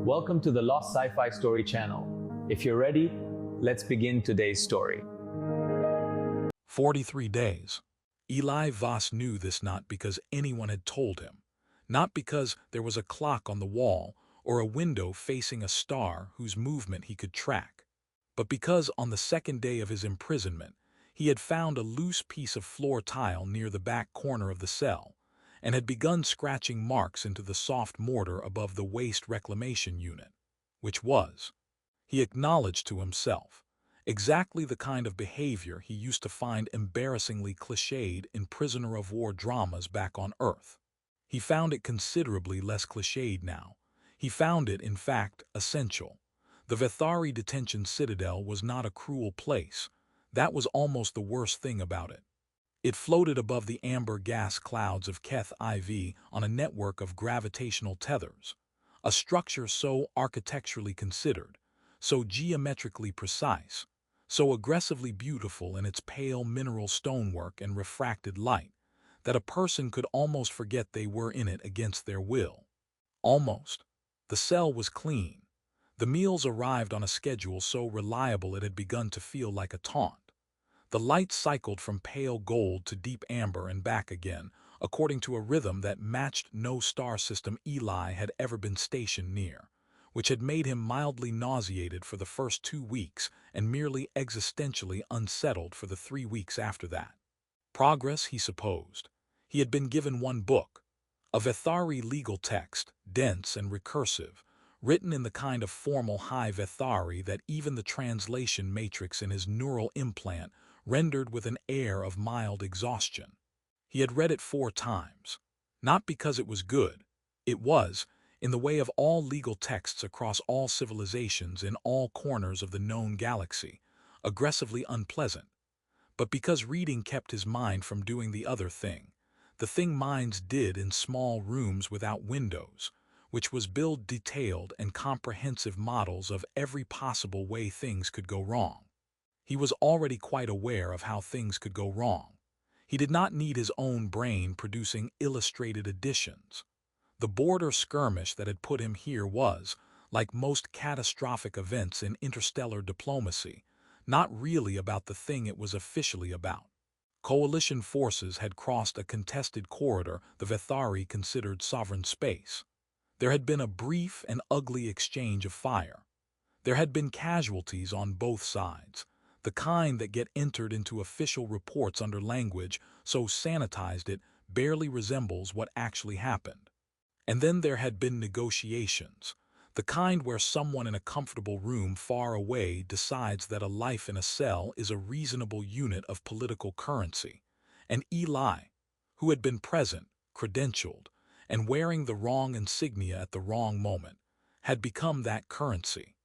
Welcome to the Lost Sci-Fi Story channel. If you're ready, let's begin today's story. 43 days. Eli Voss knew this not because anyone had told him, not because there was a clock on the wall or a window facing a star whose movement he could track, but because on the second day of his imprisonment, he had found a loose piece of floor tile near the back corner of the cell and had begun scratching marks into the soft mortar above the waste reclamation unit, which was, he acknowledged to himself, exactly the kind of behavior he used to find embarrassingly cliched in prisoner of war dramas back on Earth. He found it considerably less cliched now. He found it, in fact, essential. The Vethari detention citadel was not a cruel place. That was almost the worst thing about it. It floated above the amber gas clouds of Keth IV on a network of gravitational tethers, a structure so architecturally considered, so geometrically precise, so aggressively beautiful in its pale mineral stonework and refracted light, that a person could almost forget they were in it against their will. Almost. The cell was clean. The meals arrived on a schedule so reliable it had begun to feel like a taunt. The light cycled from pale gold to deep amber and back again, according to a rhythm that matched no star system Eli had ever been stationed near, which had made him mildly nauseated for the first 2 weeks and merely existentially unsettled for the 3 weeks after that. Progress, he supposed. He had been given one book, a Vethari legal text, dense and recursive, written in the kind of formal high Vethari that even the translation matrix in his neural implant rendered with an air of mild exhaustion. He had read it 4 times, not because it was good. It was, in the way of all legal texts across all civilizations in all corners of the known galaxy, aggressively unpleasant, but because reading kept his mind from doing the other thing, the thing minds did in small rooms without windows, which was build detailed and comprehensive models of every possible way things could go wrong. He was already quite aware of how things could go wrong. He did not need his own brain producing illustrated editions. The border skirmish that had put him here was, like most catastrophic events in interstellar diplomacy, not really about the thing it was officially about. Coalition forces had crossed a contested corridor the Vethari considered sovereign space. There had been a brief and ugly exchange of fire. There had been casualties on both sides, the kind that get entered into official reports under language so sanitized it barely resembles what actually happened. And then there had been negotiations, the kind where someone in a comfortable room far away decides that a life in a cell is a reasonable unit of political currency, and Eli, who had been present, credentialed, and wearing the wrong insignia at the wrong moment, had become that currency.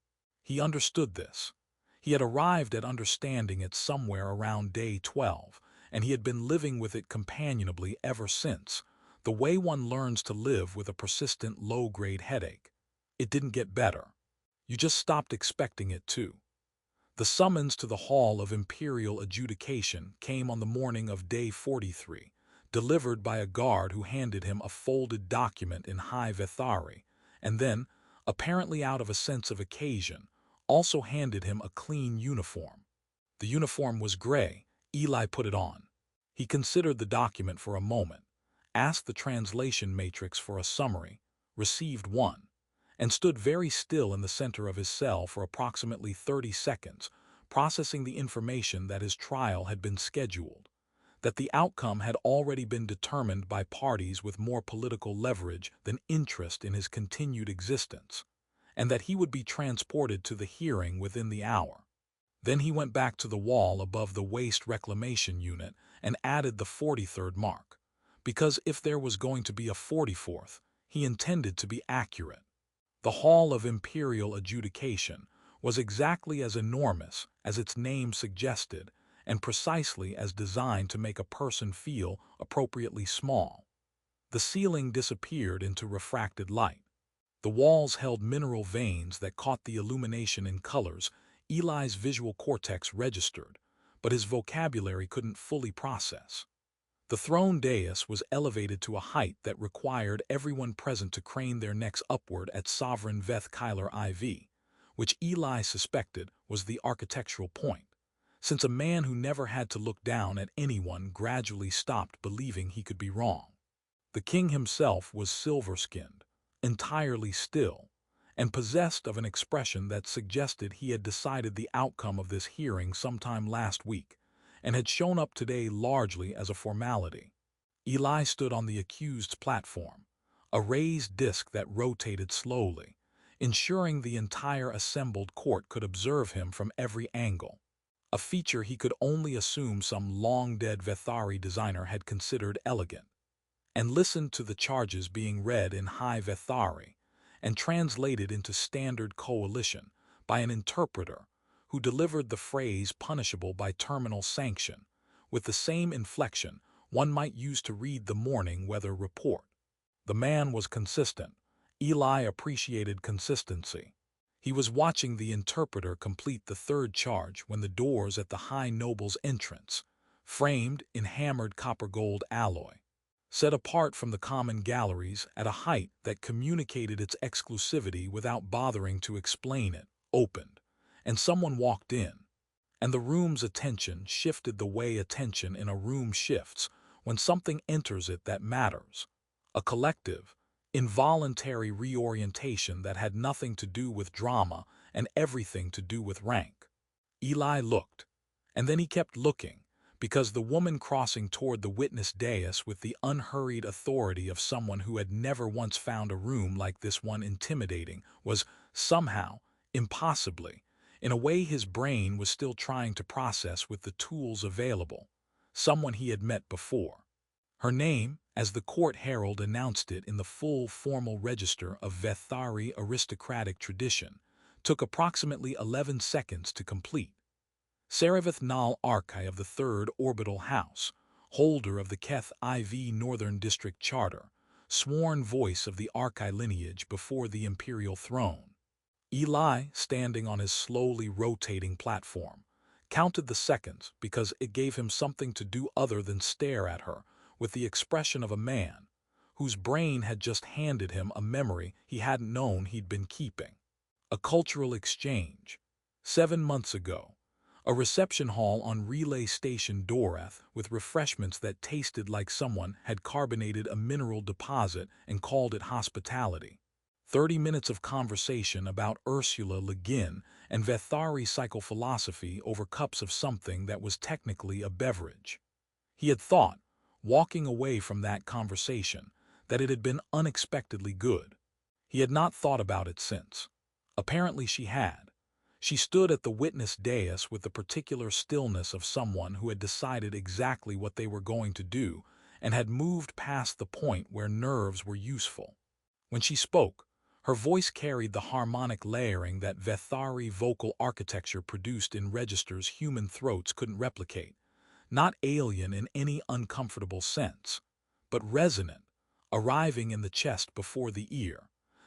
He understood this. He had arrived at understanding it somewhere around day 12, and he had been living with it companionably ever since, the way one learns to live with a persistent low-grade headache. It didn't get better. You just stopped expecting it to. The summons to the Hall of Imperial Adjudication came on the morning of day 43, delivered by a guard who handed him a folded document in high Vethari, and then, apparently out of a sense of occasion, also handed him a clean uniform. The uniform was gray. Eli put it on. He considered the document for a moment, asked the translation matrix for a summary, received one, and stood very still in the center of his cell for approximately 30 seconds, processing the information that his trial had been scheduled, that the outcome had already been determined by parties with more political leverage than interest in his continued existence, and that he would be transported to the hearing within the hour. Then he went back to the wall above the waste reclamation unit and added the 43rd mark, because if there was going to be a 44th, he intended to be accurate. The Hall of Imperial Adjudication was exactly as enormous as its name suggested and precisely as designed to make a person feel appropriately small. The ceiling disappeared into refracted light. The walls held mineral veins that caught the illumination in colors Eli's visual cortex registered, but his vocabulary couldn't fully process. The throne dais was elevated to a height that required everyone present to crane their necks upward at sovereign Veth Kyler IV, which Eli suspected was the architectural point, since a man who never had to look down at anyone gradually stopped believing he could be wrong. The king himself was silver-skinned, entirely still, and possessed of an expression that suggested he had decided the outcome of this hearing sometime last week, and had shown up today largely as a formality. Eli stood on the accused's platform, a raised disc that rotated slowly, ensuring the entire assembled court could observe him from every angle, a feature he could only assume some long-dead Vethari designer had considered elegant, and listened to the charges being read in High Vethari and translated into Standard Coalition by an interpreter who delivered the phrase punishable by terminal sanction with the same inflection one might use to read the morning weather report. The man was consistent. Eli appreciated consistency. He was watching the interpreter complete the third charge when the doors at the High Noble's entrance, framed in hammered copper-gold alloy, set apart from the common galleries at a height that communicated its exclusivity without bothering to explain it, opened, and someone walked in, and the room's attention shifted the way attention in a room shifts when something enters it that matters, a collective, involuntary reorientation that had nothing to do with drama and everything to do with rank. Eli looked, and then he kept looking, because the woman crossing toward the witness dais with the unhurried authority of someone who had never once found a room like this one intimidating was, somehow, impossibly, in a way his brain was still trying to process with the tools available, someone he had met before. Her name, as the court herald announced it in the full formal register of Vethari aristocratic tradition, took approximately 11 seconds to complete. Serevith Nal Archi of the Third Orbital House, holder of the Keth IV Northern District Charter, sworn voice of the Archi lineage before the imperial throne. Eli, standing on his slowly rotating platform, counted the seconds because it gave him something to do other than stare at her with the expression of a man whose brain had just handed him a memory he hadn't known he'd been keeping. A cultural exchange. 7 months ago. A reception hall on Relay Station Dorath with refreshments that tasted like someone had carbonated a mineral deposit and called it hospitality. 30 minutes of conversation about Ursula Le Guin and Vethari psychophilosophy over cups of something that was technically a beverage. He had thought, walking away from that conversation, that it had been unexpectedly good. He had not thought about it since. Apparently she had. She stood at the witness dais with the particular stillness of someone who had decided exactly what they were going to do and had moved past the point where nerves were useful. When she spoke, her voice carried the harmonic layering that Vethari vocal architecture produced in registers human throats couldn't replicate, not alien in any uncomfortable sense, but resonant, arriving in the chest before the ear,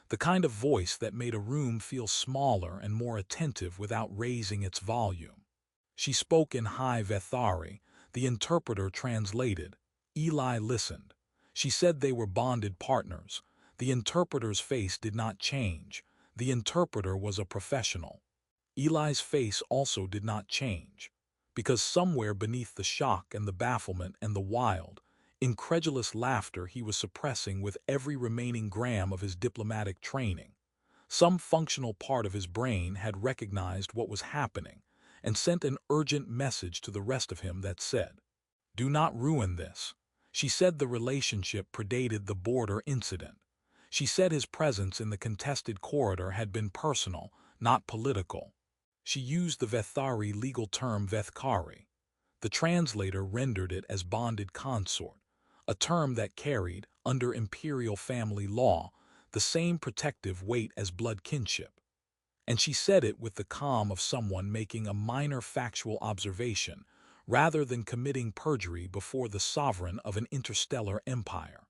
the kind of voice that made a room feel smaller and more attentive without raising its volume. She spoke in High Vethari, the interpreter translated. Eli listened. She said they were bonded partners. The interpreter's face did not change. The interpreter was a professional. Eli's face also did not change, because somewhere beneath the shock and the bafflement and the wild, incredulous laughter he was suppressing with every remaining gram of his diplomatic training, some functional part of his brain had recognized what was happening and sent an urgent message to the rest of him that said, "Do not ruin this." She said the relationship predated the border incident. She said his presence in the contested corridor had been personal, not political. She used the Vethari legal term Vethkari. The translator rendered it as bonded consort, a term that carried, under imperial family law, the same protective weight as blood kinship. And she said it with the calm of someone making a minor factual observation, rather than committing perjury before the sovereign of an interstellar empire.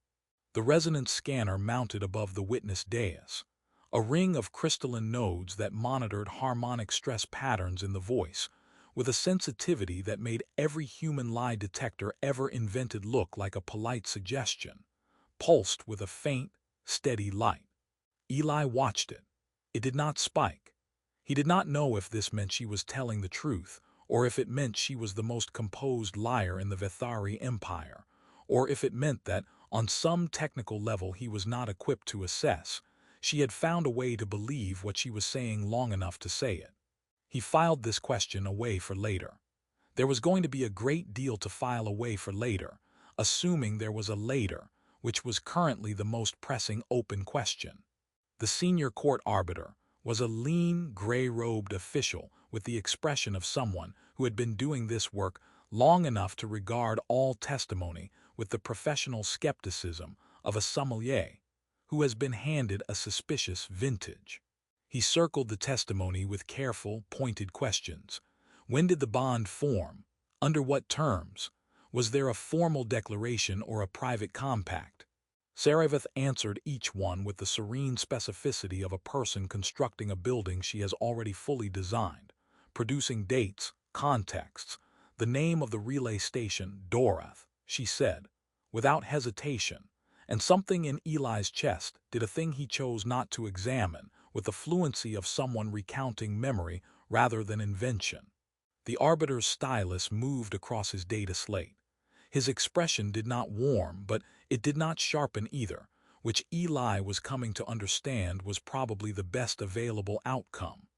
The resonance scanner mounted above the witness dais, a ring of crystalline nodes that monitored harmonic stress patterns in the voice, with a sensitivity that made every human lie detector ever invented look like a polite suggestion, pulsed with a faint, steady light. Eli watched it. It did not spike. He did not know if this meant she was telling the truth, or if it meant she was the most composed liar in the Vethari Empire, or if it meant that, on some technical level he was not equipped to assess, she had found a way to believe what she was saying long enough to say it. He filed this question away for later. There was going to be a great deal to file away for later, assuming there was a later, which was currently the most pressing open question. The senior court arbiter was a lean, gray-robed official with the expression of someone who had been doing this work long enough to regard all testimony with the professional skepticism of a sommelier who has been handed a suspicious vintage. He circled the testimony with careful, pointed questions. When did the bond form? Under what terms? Was there a formal declaration or a private compact? Saravath answered each one with the serene specificity of a person constructing a building she has already fully designed, producing dates, contexts, the name of the relay station, Dorath, she said, without hesitation, and something in Eli's chest did a thing he chose not to examine, with the fluency of someone recounting memory rather than invention. The arbiter's stylus moved across his data slate. His expression did not warm, but it did not sharpen either, which Eli was coming to understand was probably the best available outcome.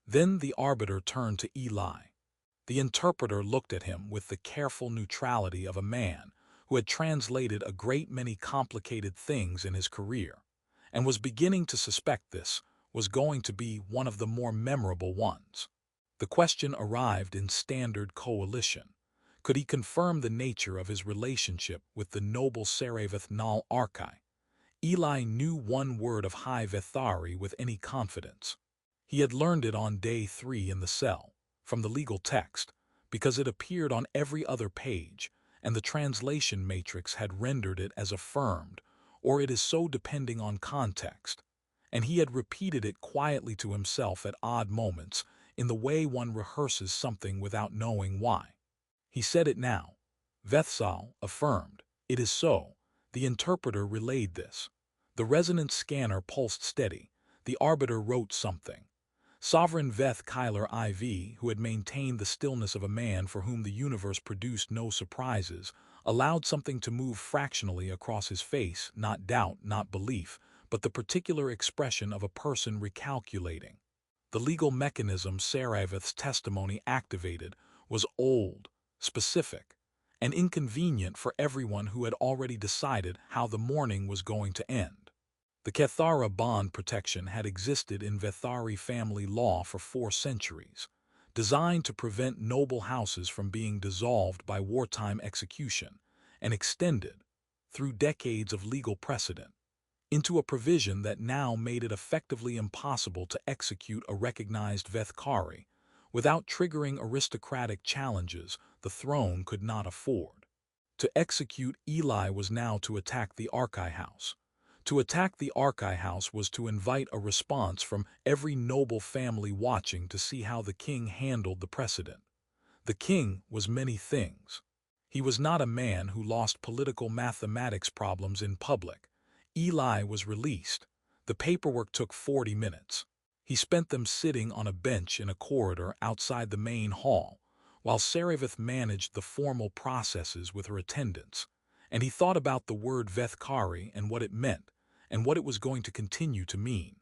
Then the arbiter turned to Eli. The interpreter looked at him with the careful neutrality of a man who had translated a great many complicated things in his career, and was beginning to suspect this was going to be one of the more memorable ones. The question arrived in standard coalition. Could he confirm the nature of his relationship with the noble Saravath Nal Archai? Eli knew one word of High Vethari with any confidence. He had learned it on day 3 in the cell, from the legal text, because it appeared on every other page, and the translation matrix had rendered it as affirmed, or it is so depending on context, and he had repeated it quietly to himself at odd moments, in the way one rehearses something without knowing why. He said it now. Vethsal affirmed. It is so. The interpreter relayed this. The resonance scanner pulsed steady. The arbiter wrote something. Sovereign Veth Kyler IV, who had maintained the stillness of a man for whom the universe produced no surprises, allowed something to move fractionally across his face, not doubt, not belief, but the particular expression of a person recalculating. The legal mechanism Saravath's testimony activated was old, specific, and inconvenient for everyone who had already decided how the morning was going to end. The Kethara bond protection had existed in Vethari family law for 4 centuries, designed to prevent noble houses from being dissolved by wartime execution, and extended, through decades of legal precedent, into a provision that now made it effectively impossible to execute a recognized Vethkari without triggering aristocratic challenges the throne could not afford. To execute Eli was now to attack the Archai house. To attack the Archai house was to invite a response from every noble family watching to see how the king handled the precedent. The king was many things. He was not a man who lost political mathematics problems in public. Eli was released. The paperwork took 40 minutes. He spent them sitting on a bench in a corridor outside the main hall, while Saravath managed the formal processes with her attendants, and he thought about the word Vethkari and what it meant, and what it was going to continue to mean.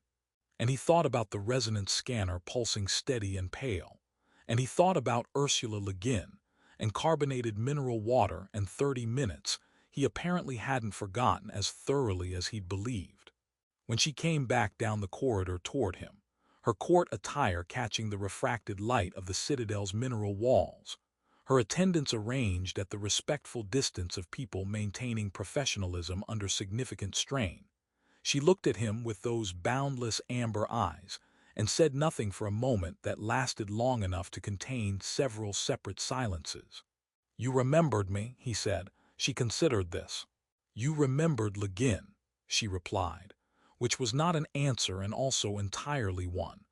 And he thought about the resonance scanner pulsing steady and pale, and he thought about Ursula Le Guin, and carbonated mineral water, and 30 minutes he apparently hadn't forgotten as thoroughly as he'd believed. When she came back down the corridor toward him, her court attire catching the refracted light of the citadel's mineral walls, her attendants arranged at the respectful distance of people maintaining professionalism under significant strain, she looked at him with those boundless amber eyes and said nothing for a moment that lasted long enough to contain several separate silences. "You remembered me," he said. She considered this. "You remembered Le Guin," she replied, which was not an answer and also entirely one,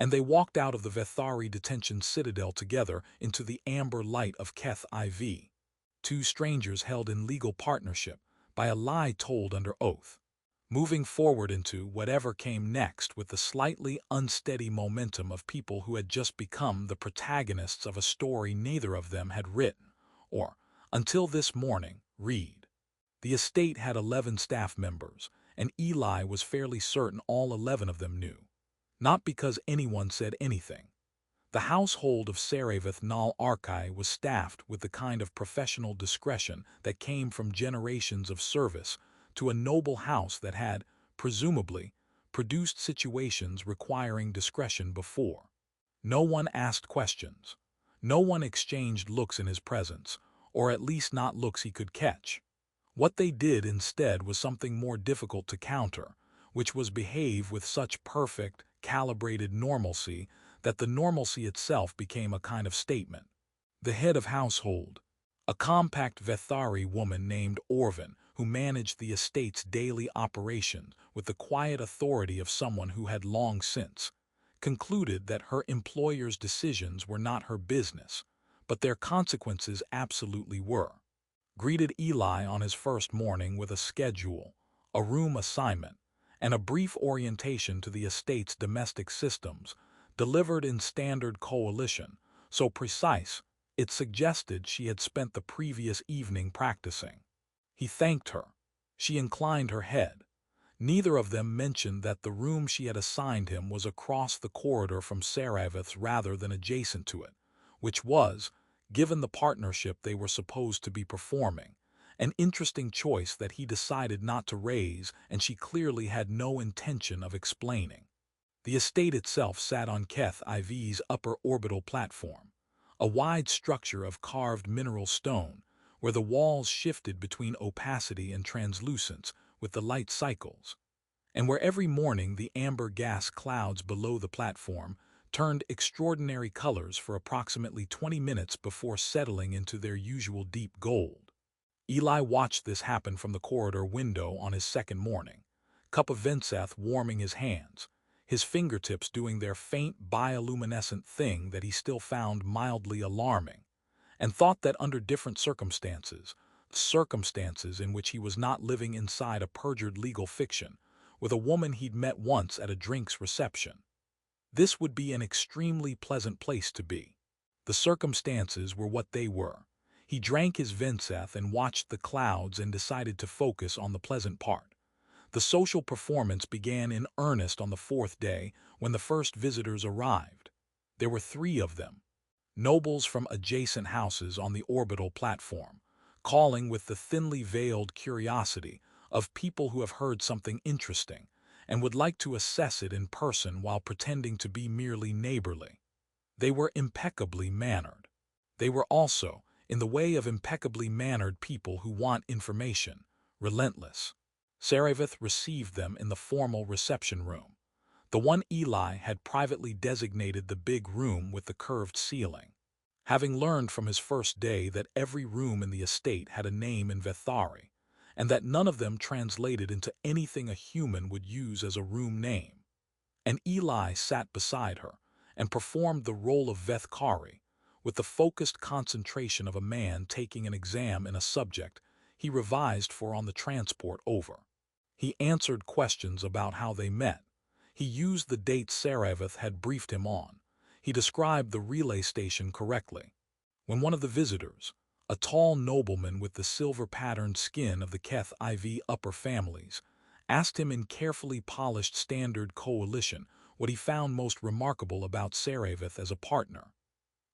and they walked out of the Vethari detention citadel together into the amber light of Keth IV. Two strangers held in legal partnership by a lie told under oath, moving forward into whatever came next with the slightly unsteady momentum of people who had just become the protagonists of a story neither of them had written, or, until this morning, read. The estate had 11 staff members, and Eli was fairly certain all 11 of them knew. Not because anyone said anything. The household of Saravath Nal Arkai was staffed with the kind of professional discretion that came from generations of service to a noble house that had, presumably, produced situations requiring discretion before. No one asked questions. No one exchanged looks in his presence, or at least not looks he could catch. What they did instead was something more difficult to counter, which was behave with such perfect, calibrated normalcy that the normalcy itself became a kind of statement. The head of household, a compact Vethari woman named Orvin, who managed the estate's daily operations with the quiet authority of someone who had long since concluded that her employer's decisions were not her business, but their consequences absolutely were. Greeted Eli on his first morning with a schedule, a room assignment, and a brief orientation to the estate's domestic systems, delivered in standard coalition, so precise, it suggested she had spent the previous evening practicing. He thanked her. She inclined her head. Neither of them mentioned that the room she had assigned him was across the corridor from Saravath's rather than adjacent to it, which was, given the partnership they were supposed to be performing, an interesting choice that he decided not to raise and she clearly had no intention of explaining. The estate itself sat on Keth IV's upper orbital platform, a wide structure of carved mineral stone, where the walls shifted between opacity and translucence with the light cycles, and where every morning the amber gas clouds below the platform turned extraordinary colors for approximately 20 minutes before settling into their usual deep gold. Eli watched this happen from the corridor window on his second morning, cup of Venseth warming his hands, his fingertips doing their faint bioluminescent thing that he still found mildly alarming, and thought that under different circumstances in which he was not living inside a perjured legal fiction, with a woman he'd met once at a drinks reception, this would be an extremely pleasant place to be. The circumstances were what they were. He drank his Venseth and watched the clouds and decided to focus on the pleasant part. The social performance began in earnest on the fourth day when the first visitors arrived. There were 3 of them, nobles from adjacent houses on the orbital platform, calling with the thinly veiled curiosity of people who have heard something interesting and would like to assess it in person while pretending to be merely neighborly. They were impeccably mannered. They were also, in the way of impeccably mannered people who want information, relentless. Saravath received them in the formal reception room, the one Eli had privately designated the big room with the curved ceiling. Having learned from his first day that every room in the estate had a name in Vethari, and that none of them translated into anything a human would use as a room name, and Eli sat beside her and performed the role of Vethkari with the focused concentration of a man taking an exam in a subject he revised for on the transport over. He answered questions about how they met. He used the dates Saravath had briefed him on. He described the relay station correctly. When one of the visitors, a tall nobleman with the silver-patterned skin of the Keth IV upper families, asked him in carefully polished standard coalition what he found most remarkable about Saravath as a partner,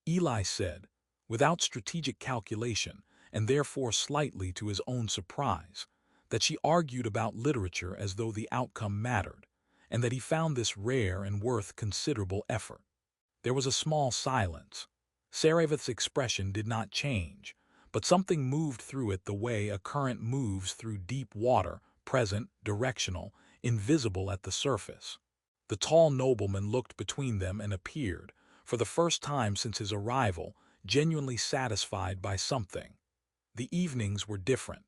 Eli said, without strategic calculation and therefore slightly to his own surprise, that she argued about literature as though the outcome mattered, and that he found this rare and worth considerable effort. There was a small silence. Saravath's expression did not change, but something moved through it the way a current moves through deep water, present, directional, invisible at the surface. The tall nobleman looked between them and appeared, for the first time since his arrival, genuinely satisfied by something. The evenings were different.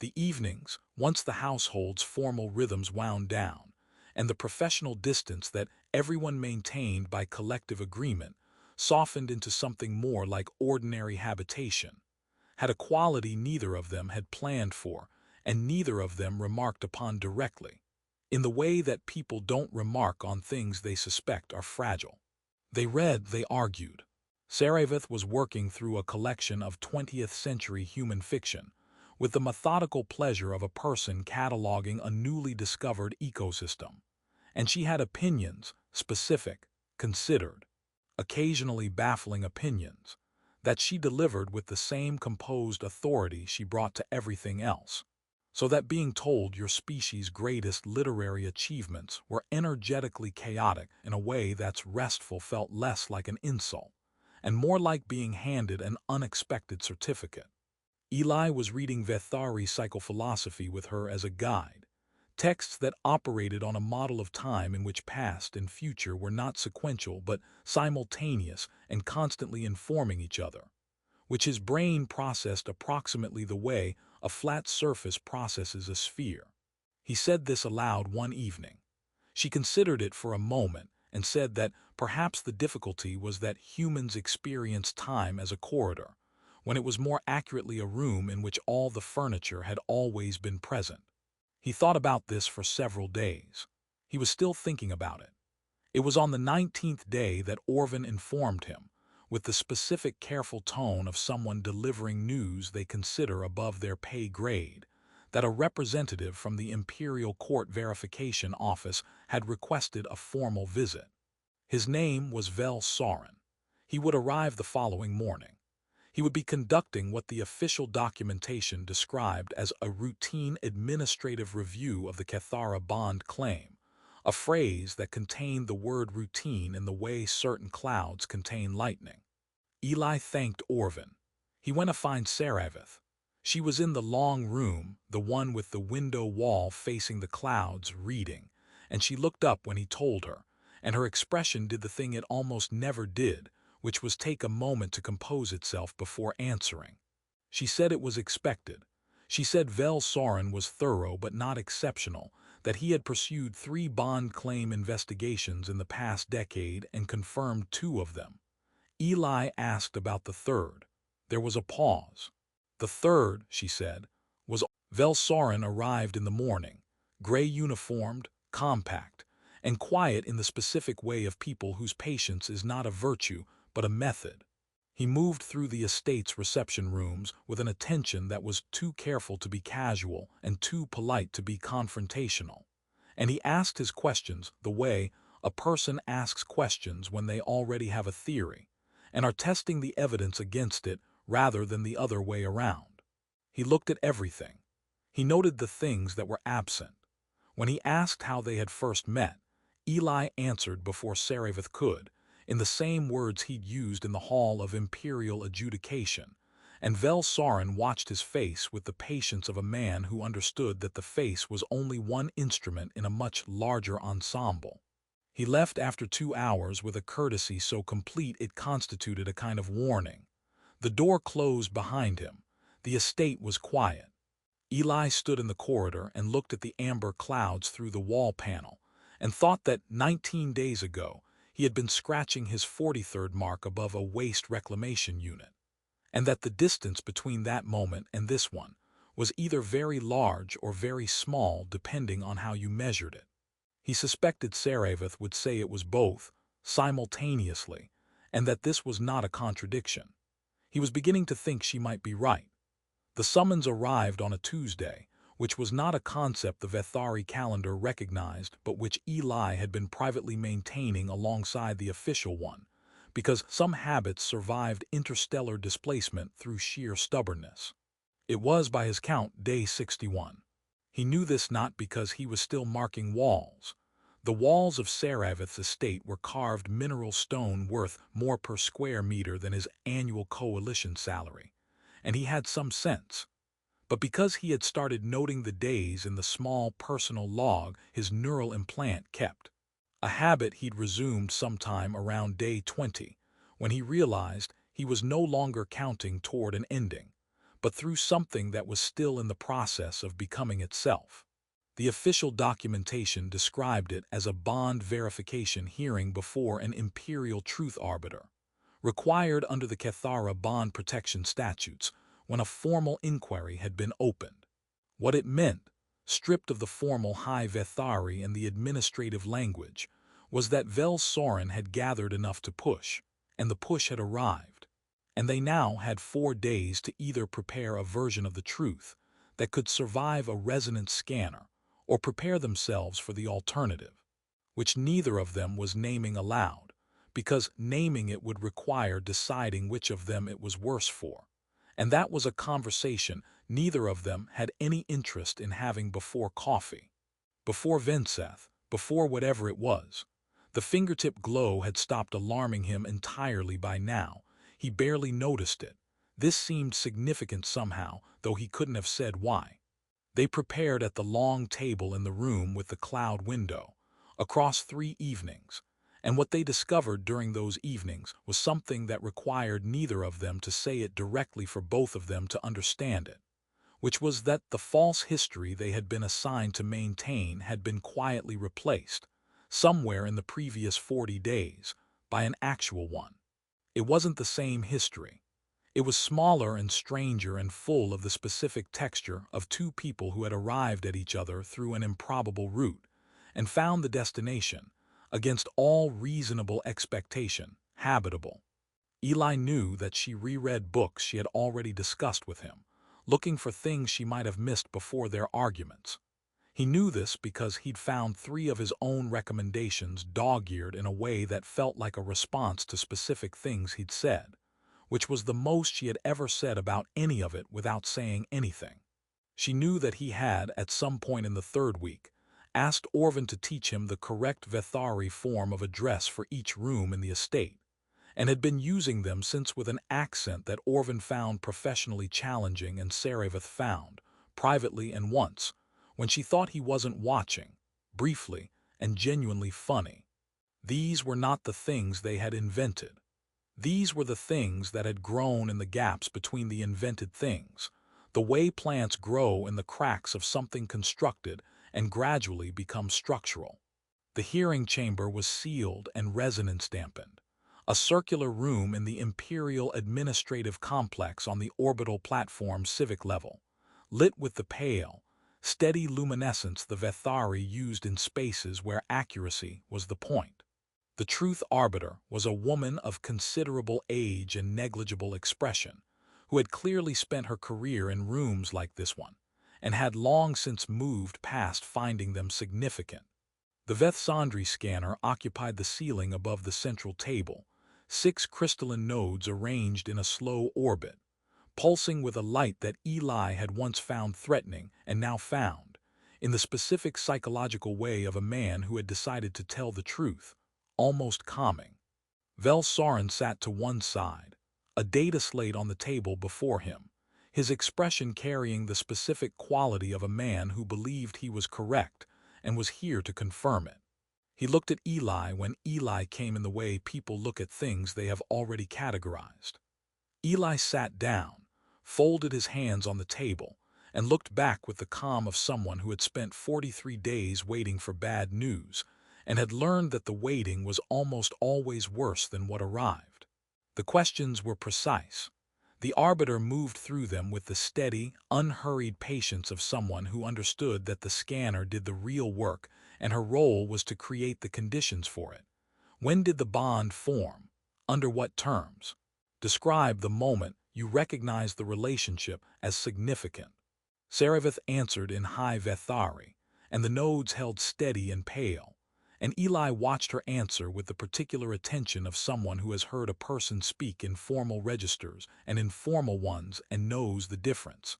The evenings, once the household's formal rhythms wound down, and the professional distance that everyone maintained by collective agreement, softened into something more like ordinary habitation, had a quality neither of them had planned for, and neither of them remarked upon directly, in the way that people don't remark on things they suspect are fragile. They argued. Cerevith was working through a collection of 20th-century human fiction, with the methodical pleasure of a person cataloging a newly discovered ecosystem. And she had opinions, specific, considered, occasionally baffling opinions, that she delivered with the same composed authority she brought to everything else. So that being told your species' greatest literary achievements were energetically chaotic in a way that's restful felt less like an insult, and more like being handed an unexpected certificate. Eli was reading Vethari's psychophilosophy with her as a guide, texts that operated on a model of time in which past and future were not sequential but simultaneous and constantly informing each other, which his brain processed approximately the way a flat surface processes a sphere. He said this aloud one evening. She considered it for a moment and said that perhaps the difficulty was that humans experience time as a corridor, when it was more accurately a room in which all the furniture had always been present. He thought about this for several days. He was still thinking about it. It was on the 19th day that Orvin informed him, with the specific careful tone of someone delivering news they consider above their pay grade, that a representative from the Imperial Court Verification Office had requested a formal visit. His name was Vel Soren. He would arrive the following morning. He would be conducting what the official documentation described as a routine administrative review of the Cathara bond claim, a phrase that contained the word routine in the way certain clouds contain lightning. Eli thanked Orvin. He went to find Cerevith. She was in the long room, the one with the window wall facing the clouds, reading, and she looked up when he told her, and her expression did the thing it almost never did, which was take a moment to compose itself before answering. She said it was expected. She said Vel Soren was thorough but not exceptional, that he had pursued 3 bond claim investigations in the past decade and confirmed 2 of them. Eli asked about the third. There was a pause. The third, she said, was Vel Soren arrived in the morning, gray uniformed, compact, and quiet in the specific way of people whose patience is not a virtue but a method. He moved through the estate's reception rooms with an attention that was too careful to be casual and too polite to be confrontational. And he asked his questions the way a person asks questions when they already have a theory and are testing the evidence against it rather than the other way around. He looked at everything. He noted the things that were absent. When he asked how they had first met, Eli answered before Cerevith could, in the same words he'd used in the Hall of Imperial Adjudication, and Vel Soren watched his face with the patience of a man who understood that the face was only one instrument in a much larger ensemble. He left after 2 hours with a courtesy so complete it constituted a kind of warning. The door closed behind him. The estate was quiet. Eli stood in the corridor and looked at the amber clouds through the wall panel, and thought that 19 days ago he had been scratching his 43rd mark above a waste reclamation unit, and that the distance between that moment and this one was either very large or very small depending on how you measured it. He suspected Cerevith would say it was both, simultaneously, and that this was not a contradiction. He was beginning to think she might be right. The summons arrived on a Tuesday, which was not a concept the Vethari calendar recognized but which Eli had been privately maintaining alongside the official one, because some habits survived interstellar displacement through sheer stubbornness. It was, by his count, day 61. He knew this not because he was still marking walls. The walls of Cerevith's estate were carved mineral stone worth more per square meter than his annual coalition salary, and he had some sense. But because he had started noting the days in the small personal log his neural implant kept, a habit he'd resumed sometime around day 20, when he realized he was no longer counting toward an ending, but through something that was still in the process of becoming itself. The official documentation described it as a bond verification hearing before an imperial truth arbiter, required under the Cathara bond protection statutes when a formal inquiry had been opened. What it meant, stripped of the formal high Vethari and the administrative language, was that Vel Soren had gathered enough to push, and the push had arrived, and they now had 4 days to either prepare a version of the truth that could survive a resonance scanner or prepare themselves for the alternative, which neither of them was naming aloud, because naming it would require deciding which of them it was worse for, and that was a conversation neither of them had any interest in having before coffee. Before Vinceth, before whatever it was. The fingertip glow had stopped alarming him entirely by now. He barely noticed it. This seemed significant somehow, though he couldn't have said why. They prepared at the long table in the room with the cloud window, across 3 evenings, and what they discovered during those evenings was something that required neither of them to say it directly for both of them to understand it, which was that the false history they had been assigned to maintain had been quietly replaced, somewhere in the previous 40 days, by an actual one. It wasn't the same history. It was smaller and stranger and full of the specific texture of 2 people who had arrived at each other through an improbable route and found the destination, against all reasonable expectation, habitable. Eli knew that she reread books she had already discussed with him, looking for things she might have missed before their arguments. He knew this because he'd found 3 of his own recommendations dog-eared in a way that felt like a response to specific things he'd said, which was the most she had ever said about any of it without saying anything. She knew that he had, at some point in the 3rd week, asked Orvin to teach him the correct Vethari form of address for each room in the estate, and had been using them since with an accent that Orvin found professionally challenging and Sareveth found, privately and once, when she thought he wasn't watching, briefly and genuinely funny. These were not the things they had invented. These were the things that had grown in the gaps between the invented things, the way plants grow in the cracks of something constructed and gradually become structural. The hearing chamber was sealed and resonance dampened, a circular room in the Imperial Administrative Complex on the orbital platform civic level, lit with the pale, steady luminescence the Vethari used in spaces where accuracy was the point. The truth arbiter was a woman of considerable age and negligible expression, who had clearly spent her career in rooms like this one, and had long since moved past finding them significant. The Vethsandri scanner occupied the ceiling above the central table, 6 crystalline nodes arranged in a slow orbit, pulsing with a light that Eli had once found threatening and now found, in the specific psychological way of a man who had decided to tell the truth, almost calming. Vel Soren sat to one side, a data slate on the table before him, his expression carrying the specific quality of a man who believed he was correct and was here to confirm it. He looked at Eli when Eli came in the way people look at things they have already categorized. Eli sat down, folded his hands on the table, and looked back with the calm of someone who had spent 43 days waiting for bad news and had learned that the waiting was almost always worse than what arrived. The questions were precise. The arbiter moved through them with the steady, unhurried patience of someone who understood that the scanner did the real work and her role was to create the conditions for it. When did the bond form? Under what terms? Describe the moment you recognized the relationship as significant. Sareveth answered in high Vethari, and the nodes held steady and pale, and Eli watched her answer with the particular attention of someone who has heard a person speak in formal registers and informal ones and knows the difference.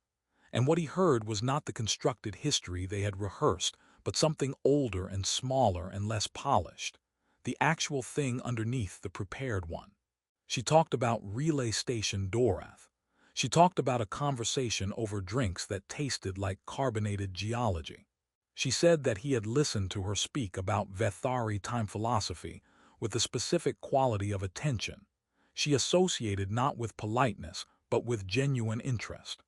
And what he heard was not the constructed history they had rehearsed, but something older and smaller and less polished, the actual thing underneath the prepared one. She talked about Relay Station Dorath. She talked about a conversation over drinks that tasted like carbonated geology. She said that he had listened to her speak about Vethari time philosophy with the specific quality of attention she associated not with politeness but with genuine interest,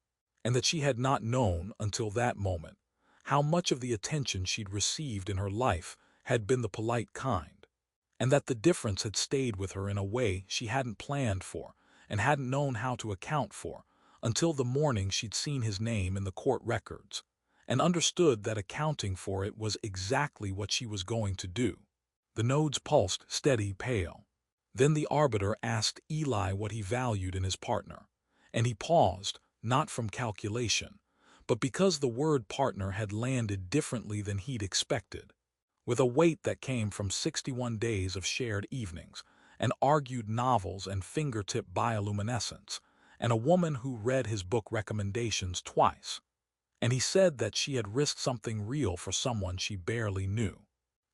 and that she had not known until that moment how much of the attention she'd received in her life had been the polite kind, and that the difference had stayed with her in a way she hadn't planned for and hadn't known how to account for until the morning she'd seen his name in the court records, and understood that accounting for it was exactly what she was going to do. The nodes pulsed, steady, pale. Then the arbiter asked Eli what he valued in his partner, and he paused, not from calculation, but because the word partner had landed differently than he'd expected, with a weight that came from 61 days of shared evenings, and argued novels and fingertip bioluminescence, and a woman who read his book recommendations twice. And he said that she had risked something real for someone she barely knew.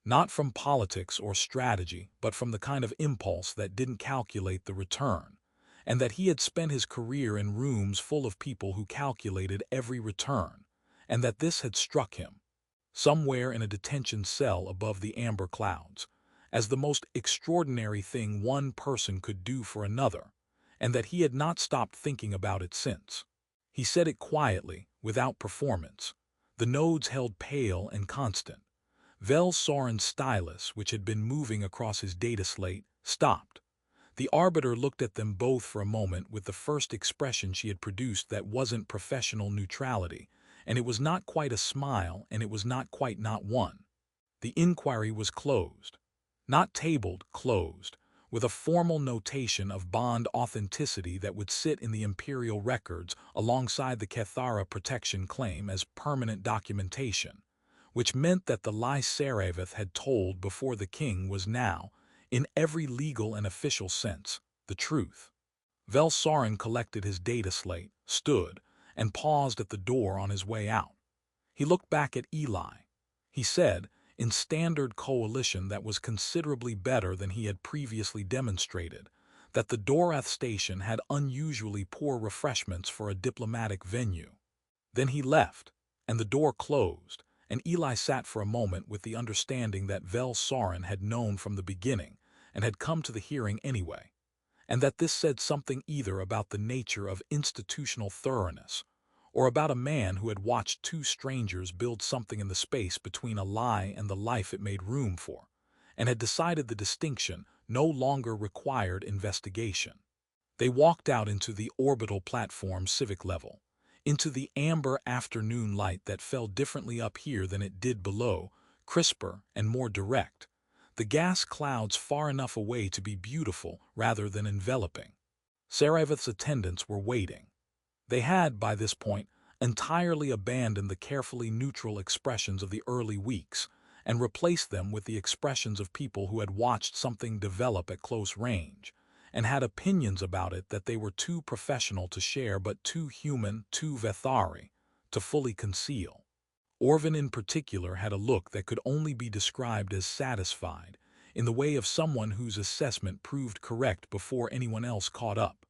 Not from politics or strategy, but from the kind of impulse that didn't calculate the return, and that he had spent his career in rooms full of people who calculated every return, and that this had struck him, somewhere in a detention cell above the amber clouds, as the most extraordinary thing one person could do for another, and that he had not stopped thinking about it since. He said it quietly, without performance. The nodes held pale and constant. Vel Soren's stylus, which had been moving across his data slate, stopped. The arbiter looked at them both for a moment with the first expression she had produced that wasn't professional neutrality, and it was not quite a smile, and it was not quite not one. The inquiry was closed. Not tabled, closed, with a formal notation of bond authenticity that would sit in the imperial records alongside the Kethara protection claim as permanent documentation, which meant that the lie Sareveth had told before the king was now, in every legal and official sense, the truth. Vel Soren collected his data slate, stood, and paused at the door on his way out. He looked back at Eli. He said, in standard coalition that was considerably better than he had previously demonstrated, that the Dorath station had unusually poor refreshments for a diplomatic venue. Then he left, and the door closed, and Eli sat for a moment with the understanding that Vel Soren had known from the beginning and had come to the hearing anyway, and that this said something either about the nature of institutional thoroughness or about a man who had watched two strangers build something in the space between a lie and the life it made room for, and had decided the distinction no longer required investigation. They walked out into the orbital platform civic level, into the amber afternoon light that fell differently up here than it did below, crisper and more direct, the gas clouds far enough away to be beautiful rather than enveloping. Sareveth's attendants were waiting. They had, by this point, entirely abandoned the carefully neutral expressions of the early weeks and replaced them with the expressions of people who had watched something develop at close range and had opinions about it that they were too professional to share but too human, too Vethari, to fully conceal. Orvin in particular had a look that could only be described as satisfied, in the way of someone whose assessment proved correct before anyone else caught up.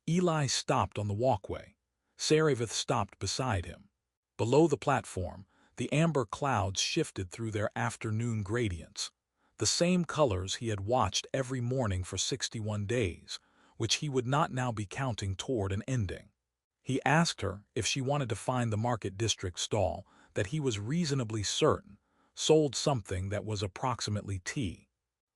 Eli stopped on the walkway. Sareveth stopped beside him. Below the platform, the amber clouds shifted through their afternoon gradients, the same colors he had watched every morning for 61 days, which he would not now be counting toward an ending. He asked her if she wanted to find the Market District stall that he was reasonably certain sold something that was approximately tea,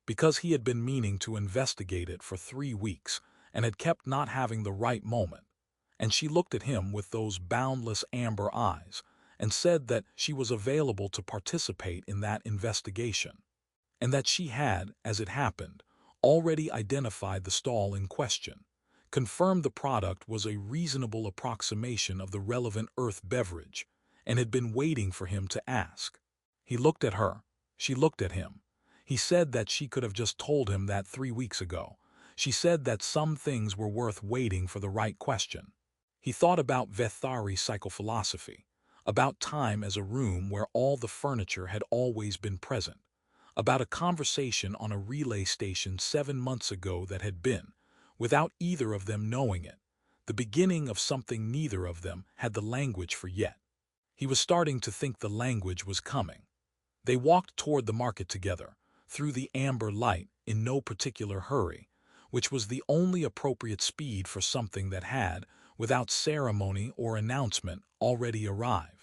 because he had been meaning to investigate it for 3 weeks and had kept not having the right moment. And she looked at him with those boundless amber eyes and said that she was available to participate in that investigation, and that she had, as it happened, already identified the stall in question, confirmed the product was a reasonable approximation of the relevant earth beverage, and had been waiting for him to ask. He looked at her. She looked at him. He said that she could have just told him that 3 weeks ago. She said that some things were worth waiting for the right question. He thought about Vethari psychophilosophy, about time as a room where all the furniture had always been present, about a conversation on a relay station 7 months ago that had been, without either of them knowing it, the beginning of something neither of them had the language for yet. He was starting to think the language was coming. They walked toward the market together, through the amber light, in no particular hurry, which was the only appropriate speed for something that had, without ceremony or announcement, already arrived.